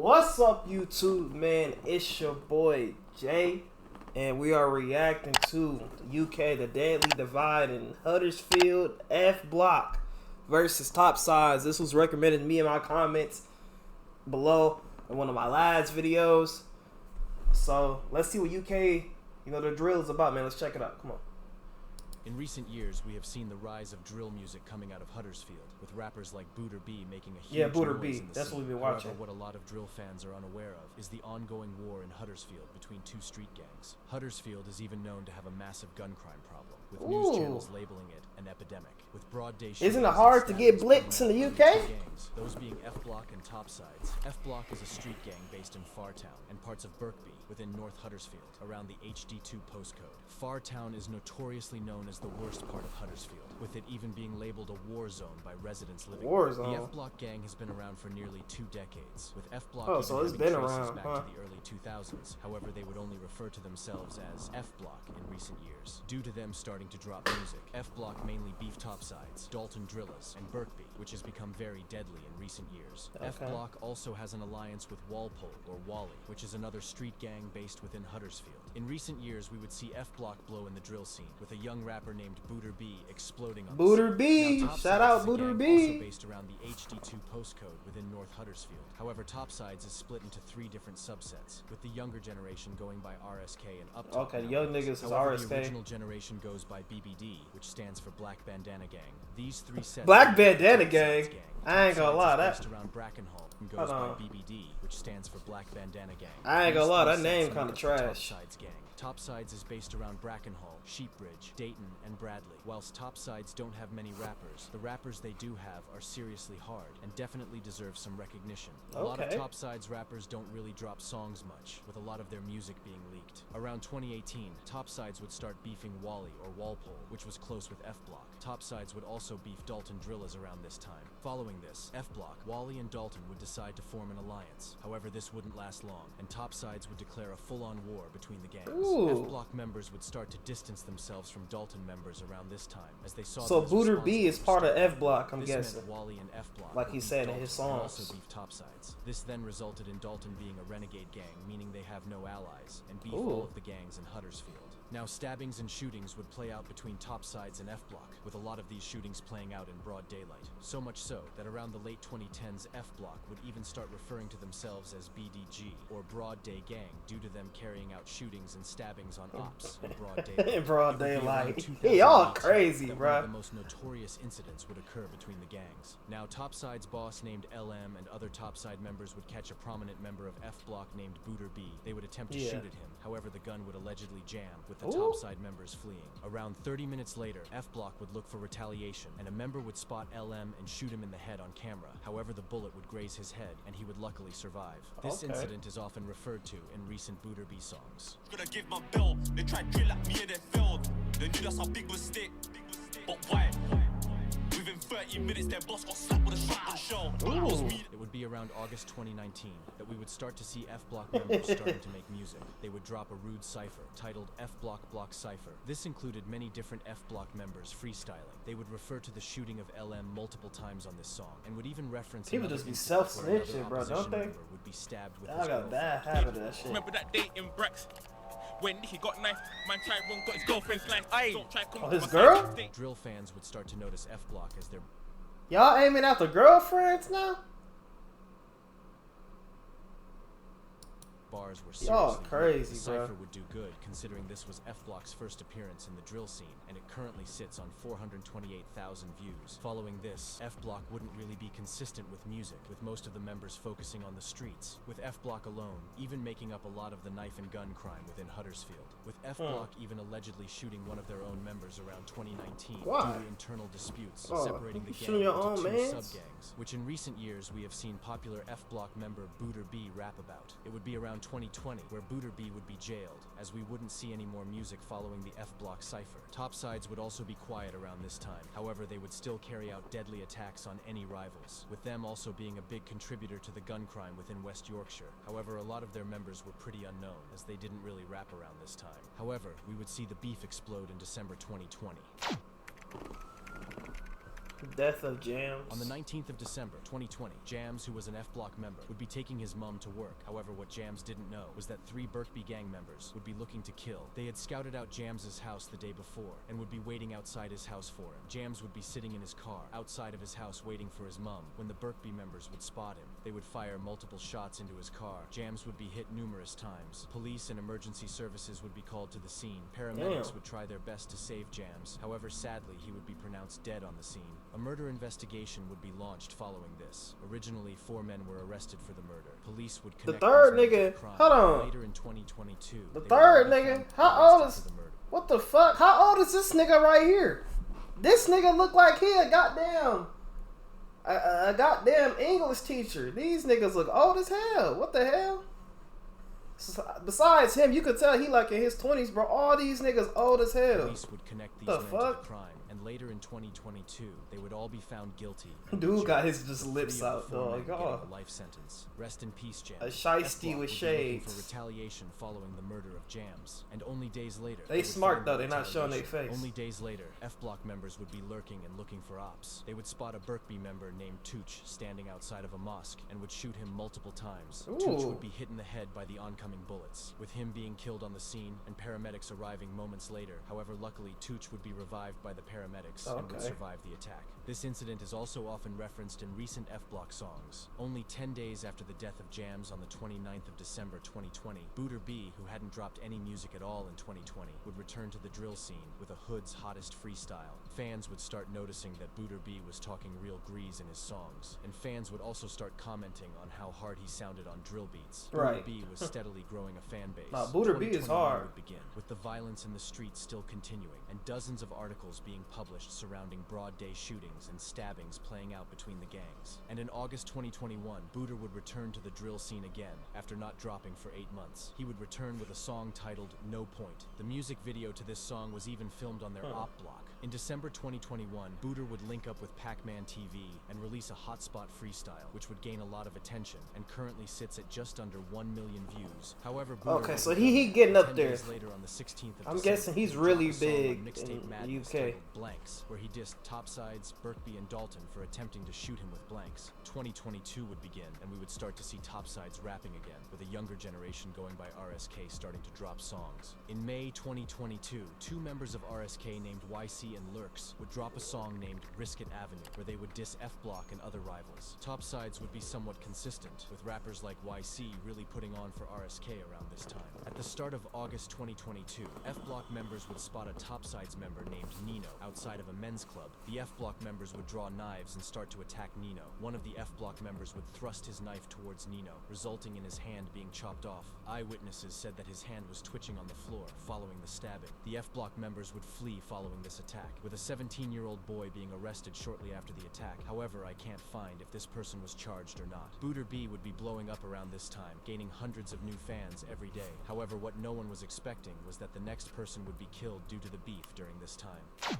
What's up, YouTube, man? It's your boy Jay, and we are reacting to the UK, the Deadly Divide in Huddersfield, FBlock versus Topsides. This was recommended to me in my comments below in one of my last videos. So let's see what UK, the drill is about, man. Let's check it out. Come on. In recent years, we have seen the rise of drill music coming out of Huddersfield, with rappers like Booter B making a huge noise in the That's scene. what we've been watching. However, what a lot of drill fans are unaware of is the ongoing war in Huddersfield between two street gangs. Huddersfield is even known to have a massive gun crime problem, with news channels labeling it an epidemic. With broad day shootings, isn't it hard to get blitz in the UK? Gangs, those being FBlock and Topsides. FBlock is a street gang based in Fartown and parts of Birkby within North Huddersfield, around the HD2 postcode. Fartown is notoriously known as the worst part of Huddersfield, with it even being labeled a war zone by residents living there. The FBlock gang has been around for nearly 2 decades, with FBlock so it's been around back to the early 2000s. However, they would only refer to themselves as FBlock in recent years, due to them starting to drop music. FBlock mainly beef Topsides, Dalton Drillers, and Birkby, which has become very deadly in recent years. FBlock also has an alliance with Walpole, or Wally, which is another street gang based within Huddersfield. In recent years, we would see FBlock blow in the drill scene, with a young rapper named Booter B exploding on Booter B! Shout out Booter B! Also based around the HD2 postcode within North Huddersfield. However, Topsides is split into 3 different subsets, with the younger generation going by RSK and Uptown. Okay, the young niggas is However, RSK. The original generation goes by BBD, which stands for Black Bandana Gang. These 3 sets. Black Bandana Gang? I ain't gonna lie, that around Brackenhall and goes by BBD, which stands for Black Bandana Gang. I ain't gonna lie, that name kind of trash. Topsides Gang. Topsides is based around Brackenhall, Sheepbridge, Dayton, and Bradley. Whilst Topsides don't have many rappers, the rappers they do have are seriously hard and definitely deserve some recognition. A lot of Topsides rappers don't really drop songs much, with a lot of their music being leaked. Around 2018, Topsides would start beefing Wally or Walpole, which was close with FBlock. Topsides would also beef Dalton Drillers around this time. Following this, FBlock, Wally, and Dalton would decide to form an alliance. However, this wouldn't last long, and Topsides would declare a full-on war between the gangs. FBlock members would start to distance themselves from Dalton members around this time, as they saw. So Booter B is part of FBlock, I'm guessing. Wally and FBlock, like he said in his songs. Also beef Topsides. This then resulted in Dalton being a renegade gang, meaning they have no allies, and beef all of the gangs in Huddersfield. Now, stabbings and shootings would play out between Topsides and FBlock, with a lot of these shootings playing out in broad daylight. So much so that around the late 2010s, FBlock would even start referring to themselves as BDG, or Broad Day Gang, due to them carrying out shootings and stabbings on ops in broad daylight. In broad daylight. Y'all crazy, bro. The most notorious incidents would occur between the gangs. Now, Topsides boss named LM and other Topside members would catch a prominent member of FBlock named Booter B. They would attempt to shoot at him. However, the gun would allegedly jam, with the Topside members fleeing. Around 30 minutes later, FBlock would look for retaliation, and a member would spot LM and shoot him in the head on camera. However, the bullet would graze his head, and he would luckily survive. This incident is often referred to in recent Booter B songs. Gonna give my bill. They tried drill at me and they failed. They knew that's how big was stick. But why? Within 30 minutes, their boss got slapped with a shotgun shell. It would be around August 2019 that we would start to see FBlock members starting to make music. They would drop a rude cipher titled FBlock Block Cipher. This included many different FBlock members freestyling. They would refer to the shooting of LM multiple times on this song, and would even reference people just be self-snitching, bro, don't they? Would be stabbed with I got a bad habit of that shit. Remember that day in Brax when he got knifed? Man tried wrong, got his girlfriend's life. Don't try come his girl? Drill fans would start to notice FBlock as their y'all aiming after girlfriends now? bars were seriously crazy, the bro. cipher would do good, considering this was FBlock's first appearance in the drill scene, and it currently sits on 428,000 views. Following this, FBlock wouldn't really be consistent with music, with most of the members focusing on the streets, with FBlock alone even making up a lot of the knife and gun crime within Huddersfield, with FBlock even allegedly shooting one of their own members around 2019 due to internal disputes separating the gang into two sub-gangs, which in recent years we have seen popular FBlock member Booter B rap about. It would be around 2020 where Booter B would be jailed, as we wouldn't see any more music following the FBlock cipher. Topsides would also be quiet around this time, however they would still carry out deadly attacks on any rivals, with them also being a big contributor to the gun crime within West Yorkshire. However, a lot of their members were pretty unknown, as they didn't really rap around this time. However, we would see the beef explode in December 2020. Death of Jams. On the 19th of December 2020, Jams, who was an F-Block member, would be taking his mum to work. However, what Jams didn't know was that 3 Birkby gang members would be looking to kill. They had scouted out Jams's house the day before and would be waiting outside his house for him. Jams would be sitting in his car outside of his house waiting for his mum when the Birkby members would spot him. They would fire multiple shots into his car. Jams would be hit numerous times. Police and emergency services would be called to the scene. Paramedics would try their best to save Jams. However, sadly, he would be pronounced dead on the scene. A murder investigation would be launched following this. Originally, 4 men were arrested for the murder. Police would connect the third these men nigga, to crime. hold on. Later in 2022, The they third would be nigga, found how old arrested is? for the murder. What the fuck? How old is this nigga right here? This nigga look like he a goddamn a goddamn English teacher. These niggas look old as hell. What the hell? Besides him, you could tell he like in his 20s, bro. All these niggas old as hell. Police would connect these The men to fuck? the crime, and later in 2022, they would all be found guilty. and Dude jailed. got his just 3 lips of the out, 4 men dog. getting Oh. a life sentence. Rest in peace, Jams. A shiesty F-Block with would be looking shades. for retaliation following the murder of Jams, and only days later They would smart, find though. the They not showing their retaliation. face. Only days later, F-Block members would be lurking and looking for ops. They would spot a Birkby member named Tooch standing outside of a mosque and would shoot him multiple times. Tooch Ooh. would be hit in the head by the oncoming bullets, with him being killed on the scene and paramedics arriving moments later. However, luckily, Tooch would be revived by the paramedics and would Okay. survive the attack. This incident is also often referenced in recent F-Block songs. Only 10 days after the death of Jams on the 29th of December 2020, Booter B, who hadn't dropped any music at all in 2020, would return to the drill scene with a Hood's hottest freestyle. Fans would start noticing that Booter B was talking real grease in his songs, and fans would also start commenting on how hard he sounded on drill beats. Right. Booter B was steadily growing a fan base. Nah, Booter B is 2021 hard. would begin, with the violence in the streets still continuing, and dozens of articles being published surrounding broad day shootings and stabbings playing out between the gangs. And in August 2021, Booter would return to the drill scene again after not dropping for 8 months. He would return with a song titled No Point. The music video to this song was even filmed on their op block. In December 2021, Booter would link up with Pac-Man TV and release a hotspot freestyle, which would gain a lot of attention and currently sits at just under 1 million views. However, Booter Okay, would so return he getting 10 up there. days later on the 16th of I'm December, guessing he's he would really drop a song on big Mixtape in Madness UK. titled Blanks, where he dissed Topsides, Birkby, and Dalton for attempting to shoot him with blanks. 2022 would begin, and we would start to see Topsides rapping again, with a younger generation going by RSK starting to drop songs. In May 2022, 2 members of RSK named YC and Lurks would drop a song named Risk It Avenue, where they would diss F-Block and other rivals. Topsides would be somewhat consistent, with rappers like YC really putting on for RSK around this time. At the start of August 2022, F-Block members would spot a Topsides member named Nino outside of a men's club. The F-Block members would draw knives and start to attack Nino. One of the F-Block members would thrust his knife towards Nino, resulting in his hand being chopped off. Eyewitnesses said that his hand was twitching on the floor following the stabbing. The F-Block members would flee following this attack, with a 17-year-old boy being arrested shortly after the attack. However, I can't find if this person was charged or not. Booter B would be blowing up around this time, gaining hundreds of new fans every day. However, what no one was expecting was that the next person would be killed due to the beef during this time.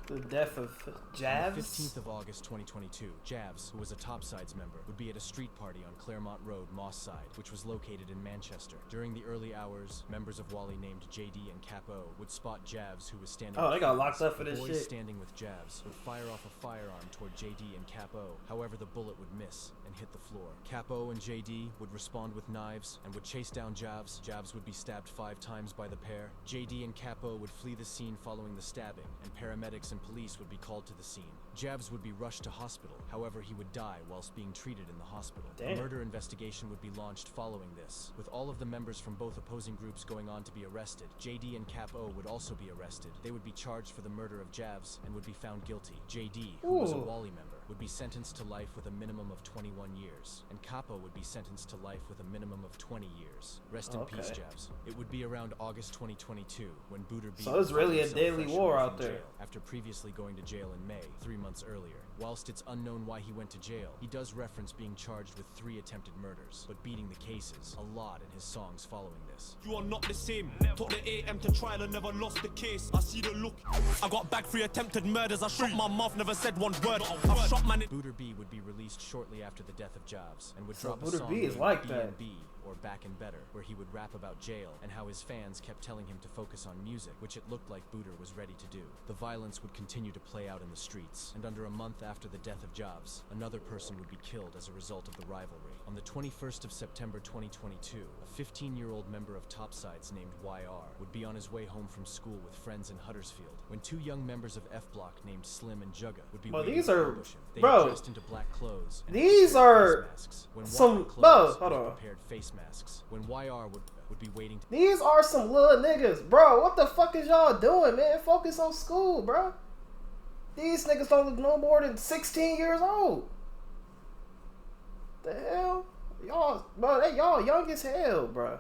The death of On the Javs? 15th of August 2022, Javs, who was a Topsides member, would be at a street party on Claremont Road, Moss Side, which was located in Manchester. During the early hours, members of Wally named JD and Capo would spot Javs, who was standing. Oh, they got with locked friends. up for The this boys shit. standing with Javs would fire off a firearm toward JD and Capo. However, the bullet would miss and hit the floor. Capo and JD would respond with knives and would chase down Javs. Javs would be stabbed 5 times by the pair. JD and Capo would flee the scene following the stabbing, and paramedics and police would be called to the scene. Javs would be rushed to hospital. However, he would die whilst being treated in the hospital. Damn. A murder investigation would be launched following this, with all of the members from both opposing groups going on to be arrested. JD and Capo would also be arrested. They would be charged for the murder of Javs and would be found guilty. JD, who was a Ooh. Wally member, would be sentenced to life with a minimum of 21 years, and Capo would be sentenced to life with a minimum of 20 years. Rest in peace, Okay. Javs. It would be around August 2022 when Booter B. So it's really found a himself daily fresh war away out from there. jail after previously going to jail in May, 3 months earlier. Whilst it's unknown why he went to jail, he does reference being charged with 3 attempted murders, but beating the cases a lot in his songs following this. You are not the same. Took the AM to trial and never lost the case. I see the look. I got back 3 attempted murders. I shot my mouth, never said one word. I shot man. Booter B would be released shortly after the death of Javs and would So drop a Booter song B is named like B that. and B, or Back and Better, where he would rap about jail and how his fans kept telling him to focus on music, which it looked like Booter was ready to do. The violence would continue to play out in the streets, and under a month after the death of Jobs, another person would be killed as a result of the rivalry. On the 21st of September 2022, a 15-year-old member of Topsides named YR would be on his way home from school with friends in Huddersfield when two young members of FBlock named Slim and Jugga would be waiting to ambush him. They had dressed into black clothes and these are some prepared face masks. When YR would be waiting these are some little niggas, bro. What the fuck is y'all doing, man? Focus on school, bro. These niggas don't look no more than 16 years old. The hell? Y'all, bro, y'all young as hell, bro.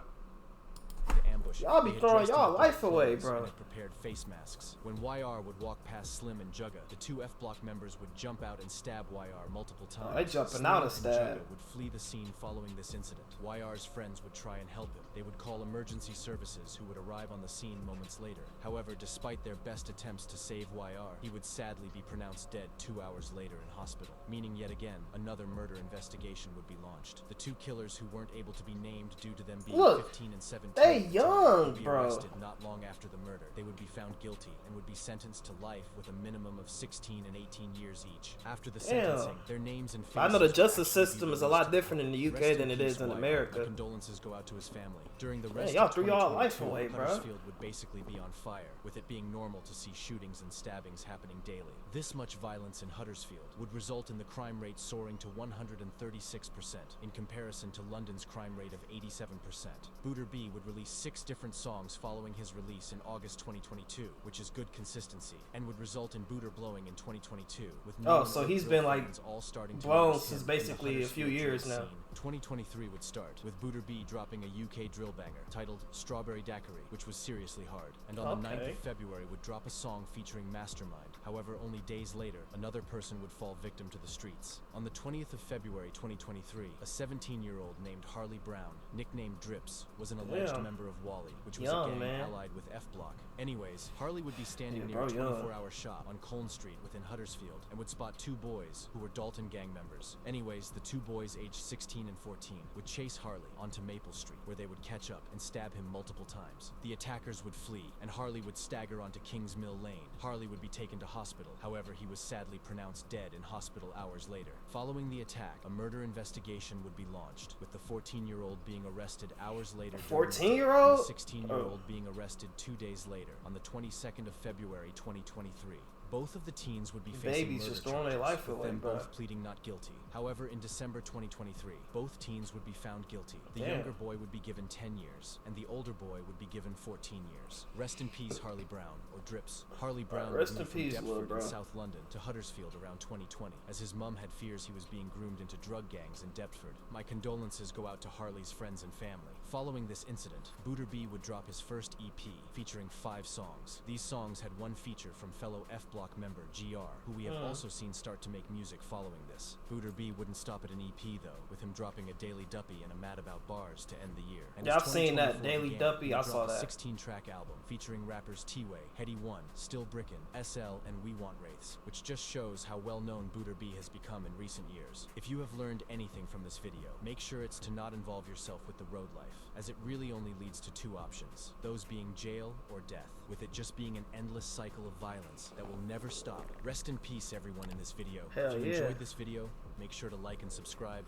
ambush. Y'all be throwing y'all life away, bro. Prepared face masks. When YR would walk past Slim and Jugga, the two FBlock members would jump out and stab YR multiple times. Oh, they jumping Slim out and and stab. Jugga would flee the scene following this incident. YR's friends would try and help him. They would call emergency services, who would arrive on the scene moments later. However, despite their best attempts to save YR, he would sadly be pronounced dead 2 hours later in hospital, meaning yet again another murder investigation would be launched. The two killers who weren't able to be named due to them being 15 and 17 they young, would be bro. arrested not long after the murder. They would be found guilty and would be sentenced to life with a minimum of 16 and 18 years each. After the sentencing, their names and faces I know the justice would actually be system is a lot released. different in the UK Rest than it peace, is in YR. America. My condolences go out to his family. During the rest y'all of threw y'all life 2022, away, bro. Huddersfield would basically be on fire, with it being normal to see shootings and stabbings happening daily. This much violence in Huddersfield would result in the crime rate soaring to 136% in comparison to London's crime rate of 87%. Booter B would release 6 different songs following his release in August 2022, which is good consistency, and would result in Booter blowing in 2022, with so he's been like all starting to blown notice since him in the basically a few Huddersfield years drill now. scene. 2023 would start with Booter B dropping a UK drill banger titled Strawberry Daiquiri, which was seriously hard, and on the 9th of February would drop a song featuring Mastermind. However, only days later, another person would fall victim to the streets. On the 20th of February 2023, a 17-year-old named Harley Brown, nicknamed Drips, was an alleged member of Wally, which was a gang allied with FBlock. Anyways, Harley would be standing near a 24-hour shop on Colne Street within Huddersfield and would spot 2 boys who were Dalton gang members. Anyways, the 2 boys aged 16 and 14 would chase Harley onto Maple Street, where they would catch up and stab him multiple times. The attackers would flee, and Harley would stagger onto Kings Mill Lane. Harley would be taken to hospital. However, he was sadly pronounced dead in hospital hours later. Following the attack, a murder investigation would be launched, with the 14-year-old being arrested hours later. 14-year-old? The 16-year-old being arrested 2 days later, on the 22nd of February 2023. Both of the teens would be facing murder just throwing their life away, with them bro. both pleading not guilty. However, in December 2023, both teens would be found guilty. The younger boy would be given 10 years, and the older boy would be given 14 years. Rest in peace, Harley Brown, or Drips. Harley Brown rest moved in peace, from little Deptford bro. in South London to Huddersfield around 2020, as his mum had fears he was being groomed into drug gangs in Deptford. My condolences go out to Harley's friends and family. Following this incident, Booter B would drop his first EP, featuring 5 songs. These songs had one feature from fellow FBlock member GR, who we have also seen start to make music following this. Booter B wouldn't stop at an EP though, with him dropping a Daily Duppy and a Mad About Bars to end the year. And Yeah, as I've seen that 2024 Daily began, Duppy, he I dropped saw a that. 16-track album featuring rappers T-Way, Heady One, Still Brickin', SL, and We Want Wraiths, which just shows how well-known Booter B has become in recent years. If you have learned anything from this video, make sure it's to not involve yourself with the road life, as it really only leads to 2 options, those being jail or death, with it just being an endless cycle of violence that will never stop. Rest in peace, everyone in this video. Hell if you yeah. enjoyed this video, make sure to like and subscribe.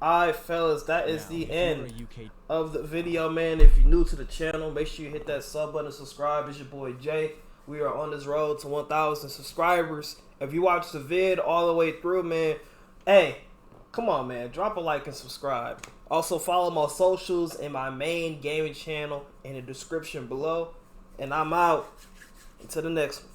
Alright, fellas, that is Now, the if you end are a UK of the video, man. If you're new to the channel, make sure you hit that sub button and subscribe. It's your boy Jay. We are on this road to 1,000 subscribers. If you watch the vid all the way through, man, hey, come on, man, drop a like and subscribe. Also, follow my socials and my main gaming channel in the description below. And I'm out. Until the next one.